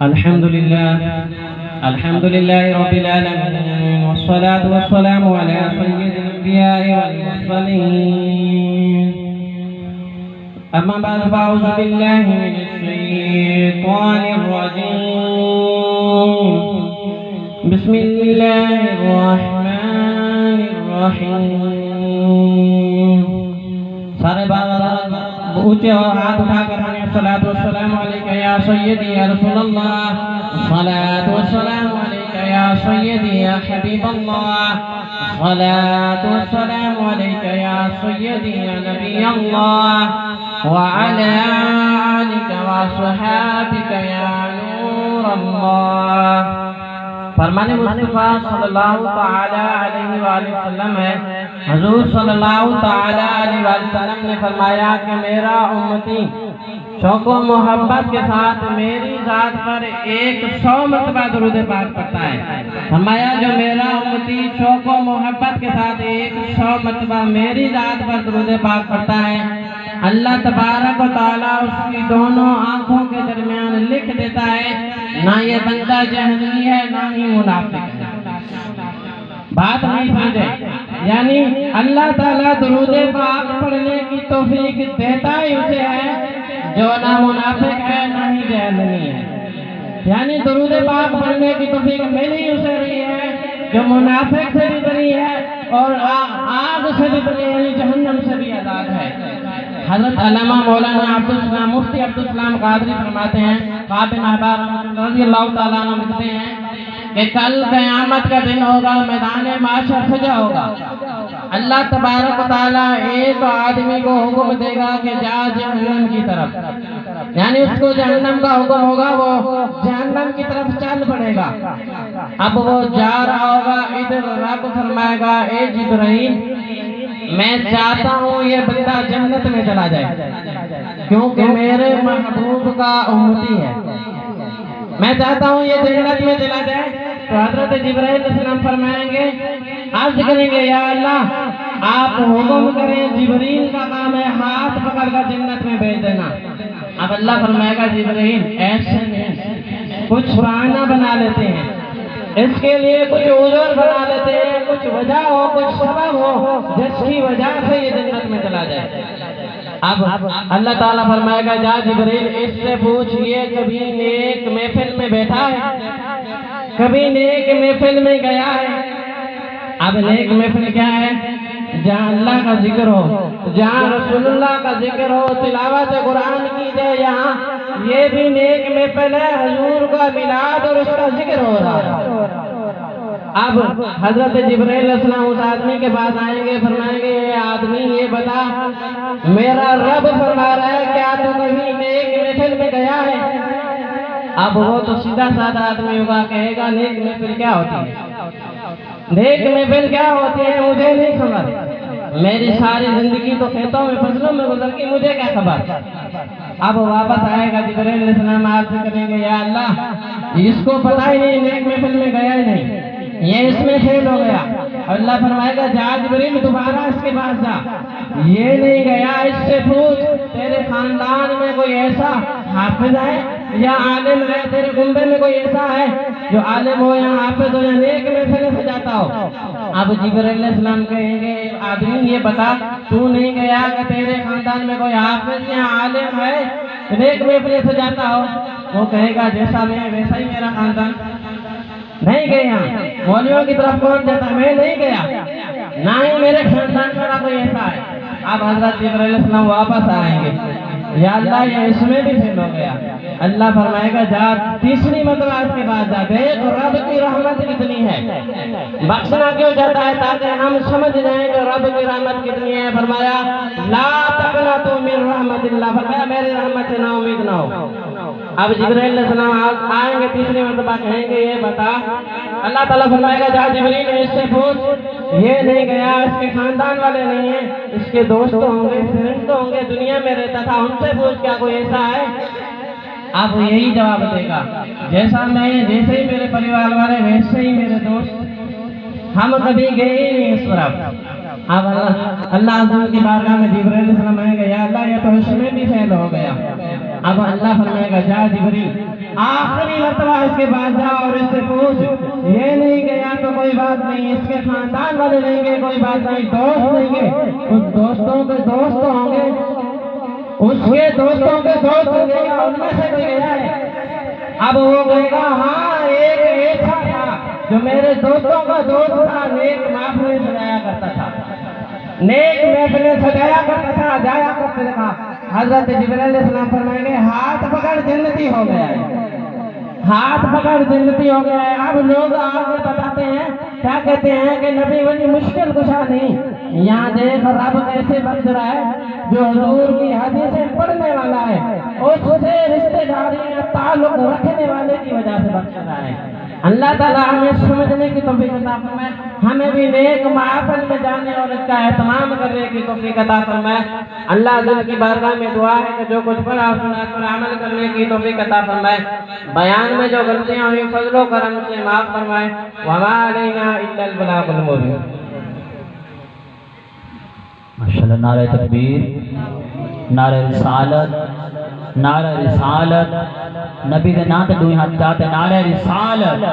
الحمد لله رب العالمين، والصلاة والسلام على سيد الأنبياء والمرسلين. أما بعد فأعوذ بالله من الشيطان الرجيم. بسم الله الرحمن الرحيم. سارے اونچے ہاتھ اٹھا کر پڑھیں الصلاۃ والسلام علیک یا سیدی یا رسول اللہ، الصلاۃ والسلام علیک یا سیدی یا حبیب اللہ، الصلاۃ والسلام علیک یا سیدی یا نبی اللہ، وعلی آلک وصحابک یا نور اللہ. فرمان مصطفیٰ صلی اللہ تعالی علیہ وآلہ وسلم ہے، حضور صلی اللہ تعالی علیہ وآلہ وسلم نے فرمایا کہ میرا امتی شوق و محبت کے ساتھ میری ذات پر 100 مرتبہ درود پاک پڑھتا ہے. فرمایا جو میرا امتی شوق و محبت کے ساتھ 100 مرتبہ میری ذات پر درود پاک پڑھتا ہے، اللہ تبارک و تعالیٰ اس کی دونوں آنکھوں کے درمیان لکھ دیتا ہے نہ یہ بندہ جہنمی ہے نہ ہی منافق ہے. بات نہیں سمجھے؟ یعنی اللہ تعالیٰ درود پاک پڑھنے کی توفیق دیتا ہی اسے ہے جو نہ منافق ہے نہ ہی جہنمی ہے. یعنی درود پاک پڑھنے کی توفیق ملی اسے رہی ہے جو منافق سے بھی بری ہے اور آگ سے بھی بری ہے، جہنم سے بھی آزاد ہے. حضرت علامہ مولانا عبدالسلام مفتی عبدالسلام قادری فرماتے ہیں، خواب احبار رضی اللہ تعالیٰ عنہ لکھتے ہیں کہ کل قیامت کا دن ہوگا، میدان معاشر سجا ہوگا. اللہ تبارک و تعالیٰ ایک آدمی کو حکم دے گا کہ جا جہنم کی طرف، یعنی اس کو جہنم کا حکم ہوگا، وہ جہنم کی طرف چل پڑے گا. اب وہ جا رہا ہوگا، ادھر رب فرمائے گا اے جبرائیل میں چاہتا ہوں یہ بندہ جنت میں چلا جائے کیونکہ میرے محبوب کا امتی ہے، میں چاہتا ہوں یہ جنت میں چلا جائے. تو حضرت جبرائیل علیہ السلام فرمائیں گے، عرض کریں گے یا اللہ آپ حکم کریں، جبریل کا کام ہے ہاتھ پکڑ کر جنت میں بھیج دینا. اب اللہ فرمائے گا جبرائیل ایسے نہیں، کچھ بہانہ بنا لیتے ہیں، اس کے لیے کچھ عذر بنا لیتے ہیں، کچھ وجہ ہو، کچھ سبب ہو جس کی وجہ سے یہ جنت میں چلا جائے. اب اللہ تعالیٰ فرمائے گا جا جبریل اس سے پوچھ یہ کبھی نیک محفل میں بیٹھا ہے، کبھی نیک محفل میں گیا ہے. اب نیک محفل کیا ہے؟ جہاں اللہ کا ذکر ہو، جہاں رسول اللہ کا ذکر ہو، تلاوت قرآن کی جائے، یہاں یہ بھی نیک محفل ہے، حضور کا میلاد اور اس کا ذکر ہو رہا ہے. اب حضرت جبرائیل علیہ السلام اس آدمی کے پاس آئیں گے، فرمائیں گے اے آدمی یہ بتا میرا رب فرما رہا ہے کیا تو کبھی نیک محفل میں گیا ہے؟ اب وہ تو سیدھا سادہ آدمی ہوگا، کہے گا نیک محفل کیا ہوتی ہے، نیک محفل کیا ہوتی ہے مجھے نہیں خبر، میری ساری زندگی تو کھیتوں میں فصلوں میں گزر گئی، مجھے کیا خبر. اب واپس آئے گا جبرائیل علیہ السلام، عرض کریں گے یا اللہ اس کو پتہ ہی نہیں، نیک محفل میں گیا ہی نہیں، یہ اس میں فیل ہو گیا. اللہ فرمائے گا جا جبرائیل دوبارہ اس کے پاس جا، یہ نہیں گیا اس سے پوچھ تیرے خاندان میں کوئی ایسا حافظ ہے یا عالم ہے، تیرے کنبے میں کوئی ایسا ہے جو عالم ہو یا حافظ ہو یا نیک محفل سے جاتا ہو. اب جبرائیل علیہ السلام کہیں گے آدمی یہ بتا تو نہیں گیا کہ تیرے خاندان میں کوئی حافظ یا عالم ہے نیک محفل سے جاتا ہو؟ وہ کہے گا جیسا میں ویسا ہی میرا خاندان. نہیں گیا مولویوں کی طرف کون جاتا؟ میں نہیں گیا، نہ ہی میرے خاندان میں کوئی ایسا ہے. اب حضرت جبرائیل علیہ السلام واپس آئیں گے، یا اللہ یہ اس میں بھی فیل ہو گیا. اللہ فرمائے گا جا تیسری مرتبہ اس کے بعد جا، دیکھ رب کی رحمت کتنی ہے. بخشنا کیوں چاہتا ہے؟ تاکہ ہم سمجھ جائیں کہ رب کی رحمت کتنی ہے. فرمایا لا تقنطوا من رحمت اللہ، فرمایا میری رحمت سے نا امید نہ ہو. اب جبرائیل علیہ السلام آئیں گے تیسری مرتبہ، کہیں گے یہ بتا، اللہ تعالیٰ فرمائے گا جا جبرائیل اس سے پوچھ یہ نہیں گیا، اس کے خاندان والے نہیں ہیں، اس کے دوست ہوں گے، فرینڈ ہوں گے، دنیا میں رہتا تھا، ان سے پوچھ کیا کوئی ایسا ہے. اب یہی جواب دے گا جیسا میں، جیسے ہی میرے پریوار والے ویسے ہی میرے دوست، ہم کبھی گئے ہی نہیں اس طرف. اب اللہ عظیم کی بارگاہ میں جبرائیل علیہ السلام آئے گا، یا اللہ یہ تو اس میں بھی فیل ہو گیا. اب اللہ فرمائے گا جا جبرائیل آخری مرتبہ اس کے پاس جا اور اس سے پوچھ، یہ نہیں گیا تو کوئی بات نہیں، اس کے خاندان والے نہیں گئے کوئی بات نہیں، دوست نہیں گئے، اس دوستوں کے دوست ہوں گے، اس کے دوستوں کے دوست ہوں گے، ان میں سے کوئی گیا ہے؟ اب وہ کہے گا ہاں ایک ایسا تھا جو میرے دوستوں کا دوست تھا، نیک محفلیں سجایا کرتا تھا، نیک محفلیں سجایا کرتا تھا، جایا کرتے تھا۔ حضرت جبرائیل علیہ السلام فرمائیں گے ہاتھ پکڑ جنتی ہو گیا ہے، ہاتھ پکڑ جنتی ہو گیا ہے۔ اب لوگ آگے بتاتے ہیں، کیا کہتے ہیں کہ نبی ولی مشکل کشا نہیں، یہاں دیکھ رب کیسے بخش رہا ہے، جو حضور کی حدیثیں پڑھنے والا ہے اس سے رشتہ داری یا تعلق رکھنے والے کی وجہ سے بخش رہا ہے۔ اللہ تعالیٰ ہمیں سمجھنے کی توفیق عطا فرمائے، ہمیں بھی نیک محافل میں جانے اور اس کا اہتمام کرنے کی توفیق عطا فرمائے۔ اللہ جل کی بارگاہ میں دعا ہے کہ جو کچھ پڑھا سنا پر عمل کرنے کی توفیق عطا فرمائے، بیان میں جو غلطیاں ہوئی فضل و کرم سے معاف فرمائے۔ وما علینا الا البلاغ المبین۔ ماشاءاللہ، نعرہ تکبیر، نعرہ رسالت، نعرہ رسالت، نبی دے نام تے دوئی ہاتھ چاہتے، نعرہ رسالت۔